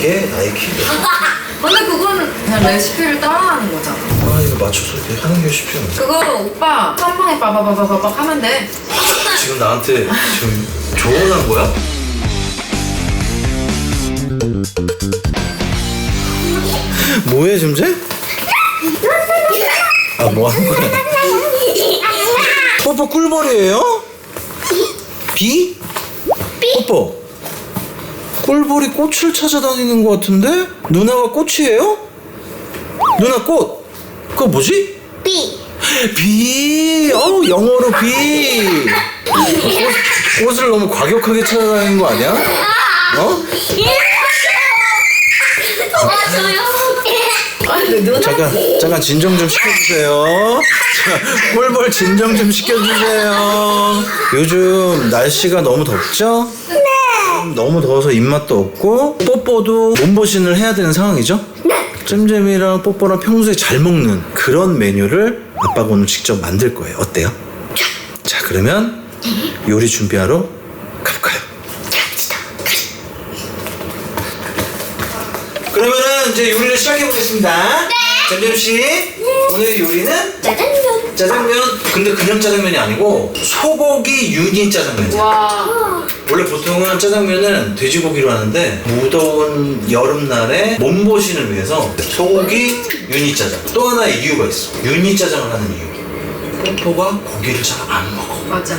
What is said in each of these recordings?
이게 나의 킥이야. 근데 그거는 그냥 레시피를 따라하는 거잖아. 아 이거 맞춰서 이렇게 하는 게 쉽지 않아. 그거 오빠 한 방에 빠바바바바박 하면 돼. 지금 나한테 지금 조언한 거야? 뭐해 점재? 아 뭐 하는 거야? 뽀뽀 꿀벌이에요? 비? 뽀뽀 꿀벌이 꽃을 찾아다니는 것 같은데? 누나가 꽃이에요? 누나 꽃! 그거 뭐지? 비! 영어로 비! 꽃을 너무 과격하게 찾아다니는 거 아니야? 어? 잠깐 진정 좀 시켜주세요. 꿀벌 진정 좀 시켜주세요. 요즘 날씨가 너무 덥죠? 네. 너무 더워서 입맛도 없고 뽀뽀도 몸보신을 해야 되는 상황이죠? 네. 잼잼이랑 뽀뽀랑 평소에 잘 먹는 그런 메뉴를 아빠가 오늘 직접 만들 거예요. 어때요? 자 그러면 요리 준비하러 가볼까요? 그러면은 이제 요리를 시작해 보겠습니다. 네. 잼잼 씨, 오늘 요리는 짜장면. 짜장면. 근데 그냥 짜장면이 아니고 소고기 유니 짜장면이야. 와. 원래 보통은 짜장면은 돼지고기로 하는데 무더운 여름날에 몸보신을 위해서 소고기 유니 짜장. 또 하나의 이유가 있어. 유니 짜장을 하는 이유. 뽀뽀가 고기를 잘 안 먹어. 맞아.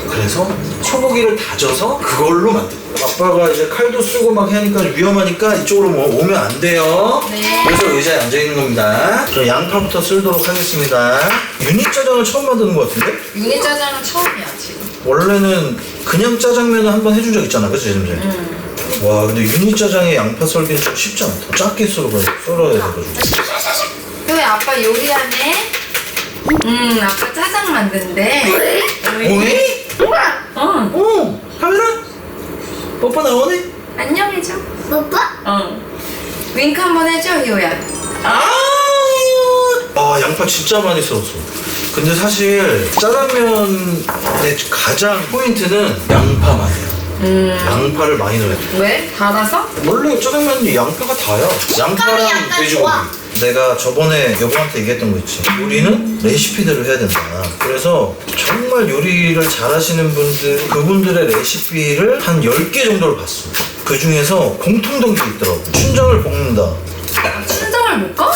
그래서 소고기를 다져서 그걸로 만든 거야. 아빠가 이제 칼도 쓰고 막 하니까 위험하니까 이쪽으로 오면 안 돼요. 네. 그래서 의자에 앉아 있는 겁니다. 저 양파부터 쓸도록 하겠습니다. 유니 짜장을 처음 만드는 것 같은데? 유니 짜장은 처음이야 지금. 원래는 그냥 짜장면을 한번 해준 적 있잖아, 그치 잼잼? 와 근데 유니 짜장의 양파 썰기는 좀 쉽지 않다. 작게 썰어야 돼가지고. 왜 아빠 요리하네? 아빠 짜장 만든대. 오이? 오 카메라? 뽀뽀 나오네? 안녕해줘. 뽀뽀? 윙크 한번 해줘 희호야. 아 양파 진짜 많이 썰었어. 근데 사실 짜장면의 가장 포인트는 양파만이야. 양파를 많이 넣어야 돼. 왜? 달아서? 원래 짜장면이 양파가 다야. 양파랑 약간 돼지고기. 좋아. 내가 저번에 여보한테 얘기했던 거 있지. 요리는 레시피대로 해야 된다. 그래서 정말 요리를 잘하시는 분들, 그분들의 레시피를 한 10개 정도를 봤어. 그 중에서 공통된 게 있더라고. 춘장을 볶는다. 춘장을 볶아?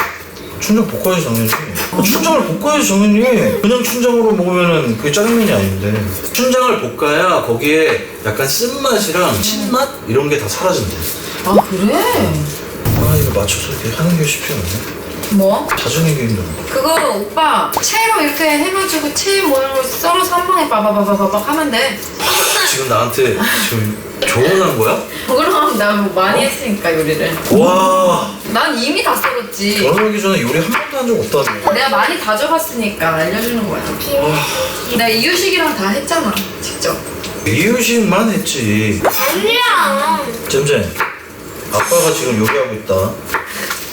춘장 볶아야지 당연히. 춘장을 볶아야지 당연히. 그냥 춘장으로 먹으면은 그게 짜장면이 아닌데. 춘장을 볶아야 거기에 약간 쓴맛이랑 신맛 이런 게 다 사라진대. 아 그래? 아 이거 맞춰서 이렇게 하는 게 쉽지 않네. 뭐? 다져내기 힘들어. 그거 오빠 채로 이렇게 해가지고 채 모양으로 썰어서 한 방에 빠바바바박 하면 돼. 지금 나한테 지금 조언한 거야? 그럼 나 뭐 많이 했으니까 요리를. 와 난 이미 다 썰었지. 결혼하기 전에 요리 한 번도 한 적 없다며. 내가 많이 다져봤으니까 알려주는 거야. 내가 이유식이랑 다 했잖아 직접. 이유식만 했지. 아니야. 잼잼 아빠가 지금 요리하고 있다.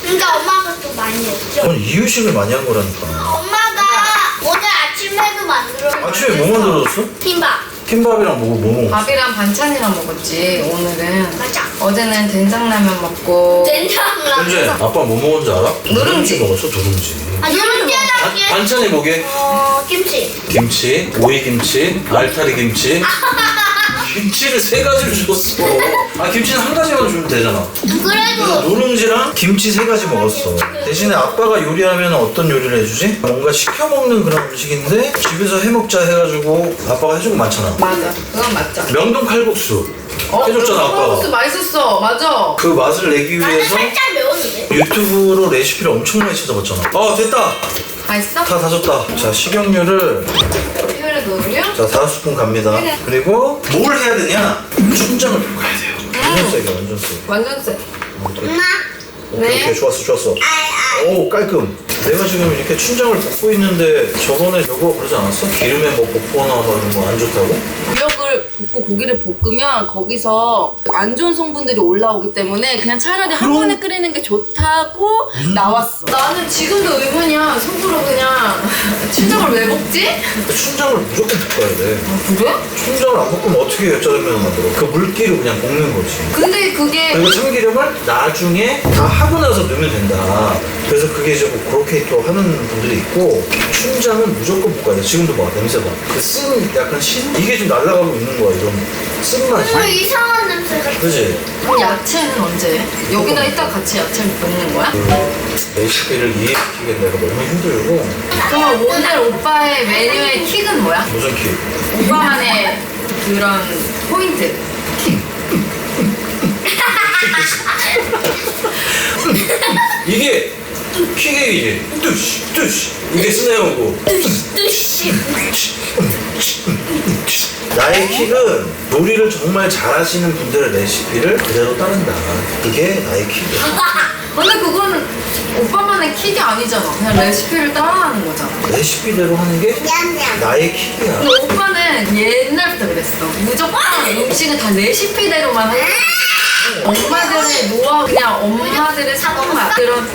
그러니까 엄마가 좀 많이 했죠. 넌 이유식을 많이 한 거라니까. 엄마가 오늘 아침에도 만들어. 아침에 뭐 만들어줬어? 김밥. 김밥이랑 뭐 먹었어? 밥이랑 반찬이랑 먹었지 오늘은. 맞아. 어제는 된장라면 먹고. 된장라면. 잼잼 아빠 뭐 먹었는지 알아? 누룽지. 먹었어 누룽지. 아 누룽지랑 반찬이 뭐게? 김치. 김치, 오이김치, 알타리 김치. 김치를 3가지를 줬어. 아 김치는 한 가지만 주면 되잖아. 그래서 그래도 누룽지랑 김치 3가지 먹었어. 대신에 아빠가 요리하면 어떤 요리를 해주지? 뭔가 시켜 먹는 그런 음식인데 집에서 해먹자 해가지고 아빠가 해준 거 많잖아. 맞아. 그건 맞죠. 명동 칼국수 해줬잖아 아빠가. 칼국수 맛있었어. 맞아. 그 맛을 내기 나는 위해서 살짝 매웠는데. 유튜브로 레시피를 엄청 많이 찾아봤잖아. 됐다. 다 했어? 다 다졌다. 자 식용유를 효율 넣으려? 자 5스푼 갑니다. 그래. 그리고 뭘 해야 되냐? 춘장을 볶아야 돼요. 완전 세게 완전 세게. 완전 세. 오케이. 엄마. 네. 오케이 좋았어. 오 깔끔. 내가 지금 이렇게 춘장을 볶고 있는데 저번에 저거 그러지 않았어? 기름에 뭐 볶거나 뭐 이런 거 안 좋다고? 미역을 이거를 볶고 고기를 볶으면 거기서 안 좋은 성분들이 올라오기 때문에 그냥 차라리 한 번에 끓이는 게 좋다고 나왔어. 나는 지금도 의문이야. 속으로 그냥 춘장을 왜 먹지? 춘장을 무조건 볶아야 돼. 그래? 춘장을 안 볶으면 어떻게 짜장면을 만들어? 그 물기를 그냥 볶는 거지. 근데 그게 그리고 참기름을 나중에 다 하고 나서 넣으면 된다. 그래서 그게 이제 뭐 그렇게 또 하는 분들이 있고, 춘장은 무조건 볶아야 돼. 지금도 봐, 냄새 봐. 그 쓴 약간 이게 좀 날아가고 있는 거야, 이런 쓴맛이. 이상한 냄새가. 그지? 그럼 야채는 언제 해? 여기다 이따 같이 야채를 볶는 거야? 그 레시피를 이해시키기 내가 너무 힘들고. 그럼 오늘 오빠의 메뉴의 킥은 뭐야? 무슨 키? 오빠만의 그런 포인트. 이게 킥이지. 뚜시 이게 스네어고. 뚜시. 나의 킥은 요리를 정말 잘하시는 분들의 레시피를 그대로 따른다. 그게 나의 킥이야. 근데 그거는 오빠만의 킥이 아니잖아. 그냥 레시피를 따라하는 거잖아. 레시피대로 하는 게 냠냠. 나의 킥이야. 근데 오빠는 옛날부터 그랬어. 무조건 음식은 다 레시피대로만 하는 엄마들의 노하우, 그냥 엄마들의 손맛 그런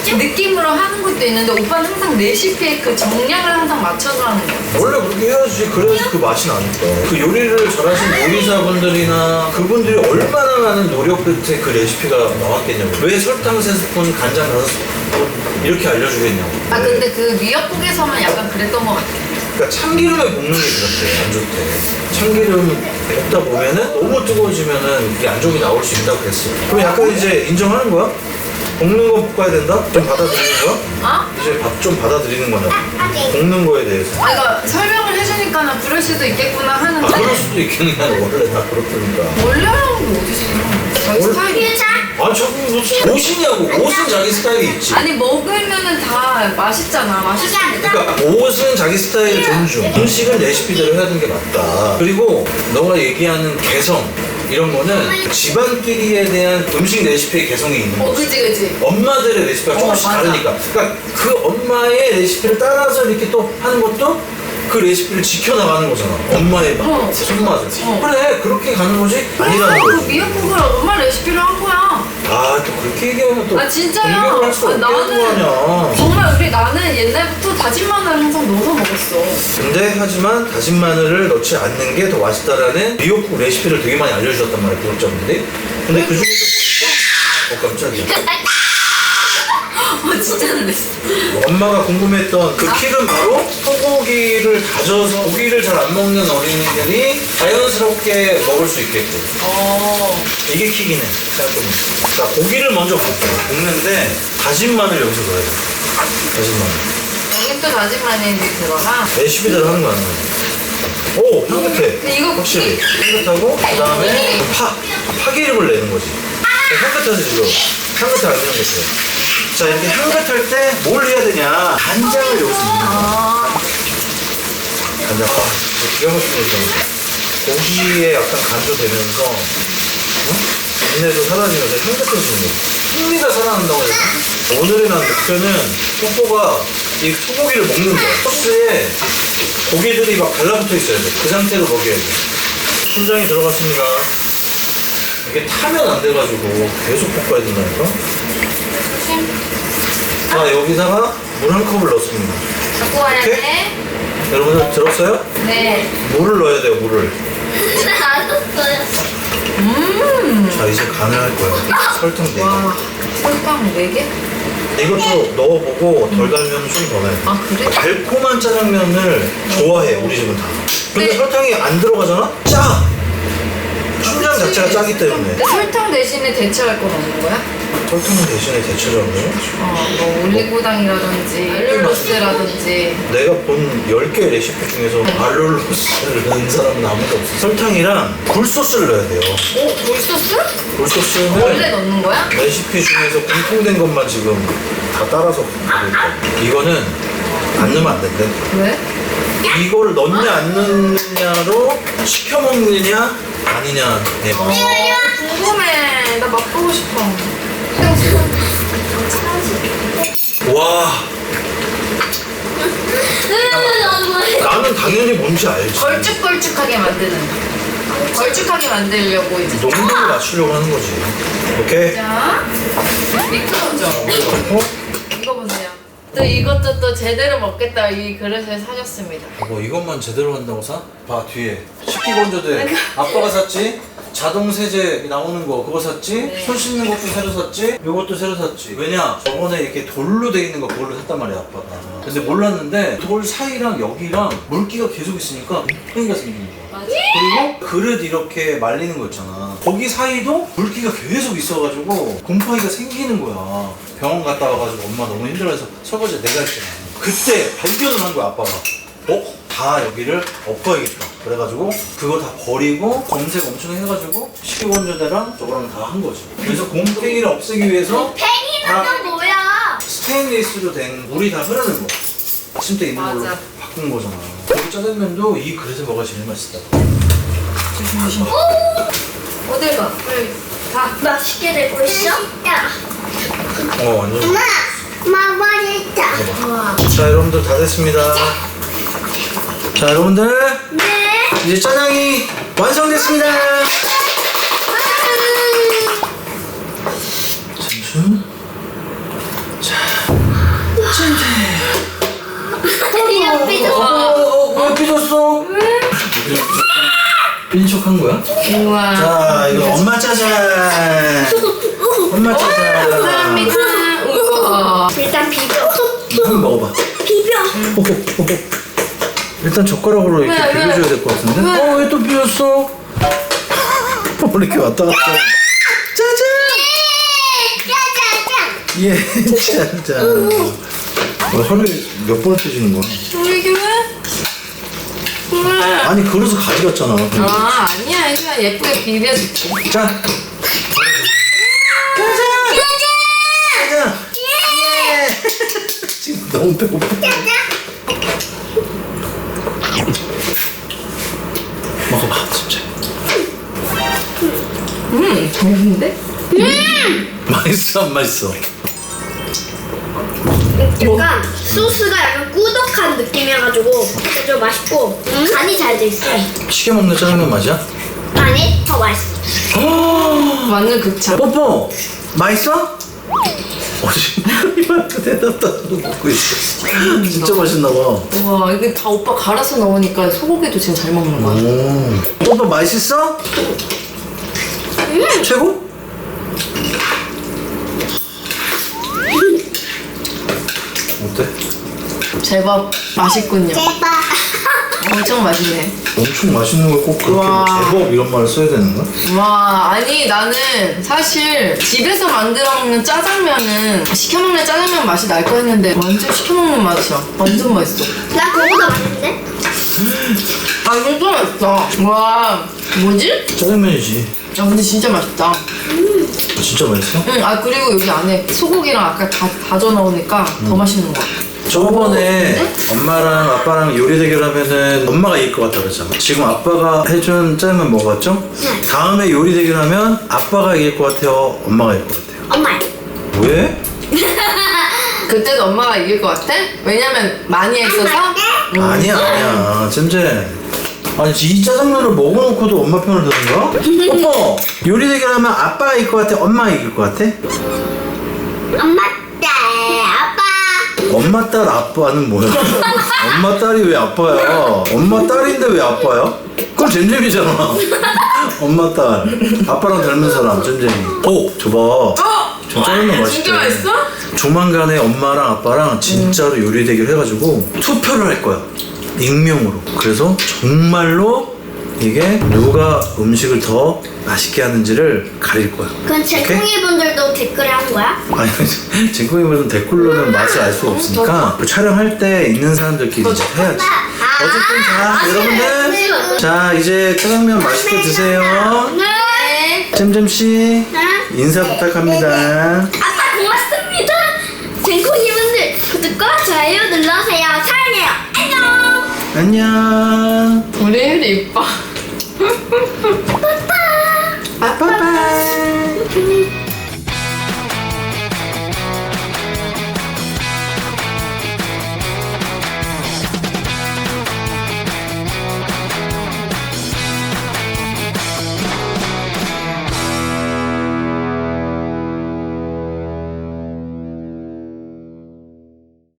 느낌으로 하는 것도 있는데 오빠는 항상 레시피에 그 정량을 항상 맞춰서 하는 거야. 원래 그렇게 해야지. 그래야지 그 맛이 나니까. 그 요리를 잘하신 요리사분들이나 그분들이 얼마나 많은 노력 끝에 그 레시피가 나왔겠냐고. 왜 설탕 3스푼, 간장 5스푼 이렇게 알려주겠냐고. 아 근데 그 미역국에서만 약간 그랬던 것 같아. 그러니까 참기름에 볶는 게 그렇대. 안 좋대. 참기름 볶다 보면은 너무 뜨거워지면은 이게 안 좋은 게 나올 수 있다고 그랬어. 그럼 약간 이제 인정하는 거야? 볶는 거 볶아야 된다? 좀 받아들이는 거야? 어? 이제 밥 좀 받아들이는 거냐? 볶는 거에 대해서. 아, 그러니까 설명을 해주니까 그럴 수도 있겠구나 하는데 아, 그럴 수도 있겠네. 원래 다 그렇다니까. 원래라는 게 어디서 자기 스타일이 아, 자꾸 무슨 옷이냐고. 옷은 자기 스타일이 있지. 아니 먹으면은 다 맛있잖아. 맛있으니까. 그러니까 옷은 자기 스타일 존중. 음식은 레시피대로 해야 되는 게 맞다. 그리고 너가 얘기하는 개성 이런 거는 집안끼리에 대한 음식 레시피의 개성이 있는 거지. 그치. 엄마들의 레시피가 조금씩 맞아. 다르니까. 그러니까 그 엄마의 레시피를 따라서 이렇게 또 하는 것도 그 레시피를 지켜나가는 거잖아. 엄마의 어. 손맛을. 어. 그래, 그렇게 가는 거지? 아니라는 그 거지. 미역국을 엄마 레시피로 한 거야. 아, 또 그렇게 얘기하면 또. 아 진짜요? 공격을 할 수가 없게 되는 거 아니야. 정말 나는 옛날부터 다진 마늘 항상 넣어서 먹었어. 근데 하지만 다진 마늘을 넣지 않는 게 더 맛있다라는 미역국 레시피를 되게 많이 알려주셨단 말이야, 구독자분들이. 근데 그 중에서 보니까 깜짝이야. 진짜 놀랐어. 엄마가 궁금했던 그 킥은 바로 소고기를 다져서 고기를 잘 안 먹는 어린이들이 자연스럽게 먹을 수 있게끔. 이게 킥이네, 생각해보니까. 자, 고기를 먼저 볶는데 다진 마늘 여기서 넣어야 돼. 다진 마늘. 여기 또 다진 마늘이 들어가. 레시피대로 하는 거 아니야? 오, 향긋해. 근데 이거 확실히 향긋하고 그 다음에 파기름을 내는 거지. 향긋하지 지금. 향긋해 안 향긋해. 자, 이렇게 향긋할 때 뭘 해야 되냐? 간장을 여기서 넣는 거야. 간장. 기가 막히게 넣는 고기에 약간 간조되면서 인내도 사라지면서 향긋해지는 거야. 풍미가 살아난다고 해야 되나? 오늘의 난 목표는 뽀뽀가 이 소고기를 먹는 거야. 소스에 고기들이 막 달라붙어 있어야 돼. 그 상태로 먹여야 돼. 춘장이 들어갔습니다. 이게 타면 안 돼가지고 계속 볶아야 된다니까? 자, 여기다가 물 한 컵을 넣습니다. 갖고 와야 오케이? 돼. 여러분들 들었어요? 네. 물을 넣어야 돼요, 물을. 알았어요. 자, 이제 간을 할 거야. 설탕 4개. 와, 설탕 4개? 이것도 넣어보고 덜 달면 좀 더 내. 아, 그래? 달콤한 짜장면을 좋아해, 우리 집은 다. 근데 네. 설탕이 안 들어가잖아? 짜! 춘장 자체가 짜기 때문에. 근데 설탕 대신에 대체할 건 없는 거야? 설탕 대신에 대체를 하면 뭐 올리고당이라든지 알룰로스라든지. 내가 본 10개 레시피 중에서 알룰로스를 넣은 사람은 아무도 없어. 설탕이랑 굴소스를 넣어야 돼요. 굴소스? 원래 굴소스는 넣는 거야? 레시피 중에서 공통된 것만 지금 다 따라서 가고 있다. 이거는 안 넣으면 안 된대. 왜? 이걸 넣냐 안 넣느냐로 시켜 먹느냐 아니냐. 네. 궁금해. 나 맛보고 싶어. 와, 나는 당연히 뭔지 알지. 걸쭉걸쭉하게 만드는. 걸쭉하게 만들려고 이제. 농도를 맞추려고 하는 거지. 오케이. 자, 미끄러져. 어? 이거 보세요. 또 이것도 또 제대로 먹겠다 이 그릇을 사줬습니다. 뭐 이것만 제대로 한다고 사? 봐 뒤에 식기건조대 아빠가 샀지? 자동 세제 나오는 거 그거 샀지? 네. 손 씻는 것도 새로 샀지? 요것도 새로 샀지. 왜냐? 저번에 이렇게 돌로 돼 있는 거 그걸로 샀단 말이야 아빠가. 근데 몰랐는데 돌 사이랑 여기랑 물기가 계속 있으니까 곰팡이가 생기는 거야. 맞아. 그리고 그릇 이렇게 말리는 거 있잖아. 거기 사이도 물기가 계속 있어가지고 곰팡이가 생기는 거야. 병원 갔다 와가지고 엄마 너무 힘들어해서 설거지 내가 했잖아. 그때 발견을 한 거야 아빠가. 다 여기를 엎어야겠다. 그래가지고 그거 다 버리고 검색 엄청 해가지고 식기건조대랑 저거랑 다 한 거지. 그래서 곰팡이를 없애기 위해서 다 팽이는 또 뭐야? 스테인리스로 된 물이 다 흐르는 거. 침대 있는 걸로 맞아. 바꾼 거잖아. 그리고 짜장면도 이 그릇에 먹어야 제일 맛있다. 어딜 가? 빨리 가. 맛있게 되고 있어? 완전. 엄마 맛있다. 자 여러분들 다 됐습니다. 자 여러분들 네. 이제 짜장이 완성됐습니다. 잠시만. 자, 그냥 삐졌어. 왜 삐졌어? 삐진 척한 거야? 우와. 자 이거 엄마 짜장. 엄마 짜장. 감사합니다. 우와. 일단 비벼. 한번 먹어봐. 비벼. 일단 젓가락으로 이렇게 왜? 비벼줘야 될 것 같은데? 왜? 왜 또 비웠어? 왜 이렇게 왔다 갔다. 짜잔! 짜자잔. 예, 짜잔. 하루에 몇 번을 펴주는 거야? 이게 왜? 왜? 아니, 그래서 가져갔잖아. 아 아니야 그냥 예쁘게 비벼줄게. 자. 짜잔! 예! 지금 너무 배고파. 먹어봐, 진짜. 맛있는데? 맛있어, 안 맛있어? 약간 소스가 약간 꾸덕한 느낌이어가지고 좀 맛있고 간이 잘 돼 있어. 시켜 먹는 짜장면 맛이야? 아니 더 맛있어. 완전 극찬. 뽀뽀! 맛있어? 이만큼 대답도 안 하고 먹고 있어. 진짜 맛있나봐. 우와 이게 다 오빠 갈아서 넣으니까 소고기도 지금 잘 먹는 거야. 오. 뽀뽀 맛있어? 최고? 어때? 제법 맛있군요. 대박. 엄청 맛있네. 엄청 맛있는 걸 꼭 그렇게 와. 제법 이런 말을 써야 되는 거야? 와 아니 나는 사실 집에서 만들어 먹는 짜장면은 시켜 먹는 짜장면 맛이 날 거 했는데 완전 시켜 먹는 맛이야. 완전 맛있어. 나 그거보다 맛있는데? 아 진짜 맛있다. 와 뭐지? 짜장면이지. 아 근데 진짜 맛있다. 진짜 맛있어? 응, 아 그리고 여기 안에 소고기랑 아까 다 다져 넣으니까 더 맛있는 거야. 저번에 네? 엄마랑 아빠랑 요리 대결하면은 엄마가 이길 것 같다 그랬잖아. 지금 아빠가 해준 짜장면 먹었죠? 네. 다음에 요리 대결하면 아빠가 이길 것 같아요? 엄마가 이길 것 같아요? 엄마. 왜? 그때도 엄마가 이길 것 같아? 왜냐면 많이 했어서? 아니야 잼잼. 아니 이 짜장면을 먹어놓고도 엄마 편을 드는 거야? 오빠 요리 대결하면 아빠가 이길 것 같아? 엄마가 이길 것 같아? 엄마 딸 아빠. 엄마 딸 아빠는 뭐야? 엄마 딸이 왜 아빠야? 엄마 딸인데 왜 아빠야? 그건 잼잼이잖아. 엄마 딸 아빠랑 닮은 사람 잼잼이. 오 줘봐. 저 짜장면 맛있대. 진짜 맛있어? 조만간에 엄마랑 아빠랑 진짜로 요리 대결 해가지고 투표를 할 거야. 익명으로. 그래서 정말로 이게 누가 음식을 더 맛있게 하는지를 가릴 거야. 그럼 제콩이 분들도 댓글에 한 거야? 아니, 쟁콩이보다는 댓글로는 맛을 알 수가 없으니까 그 촬영할 때 있는 사람들끼리 이제 해야지. 어쨌든 자, 여러분들. 자, 이제 짜장면 맛있게 드세요. 네. 잼잼씨, 인사 부탁합니다. 아빠 고맙습니다. 제콩이 분들 구독과 좋아요 눌러주세요. 사랑해요. 안녕. 안녕. 우리 혜리 이뻐. 빠빠. 빠빠이.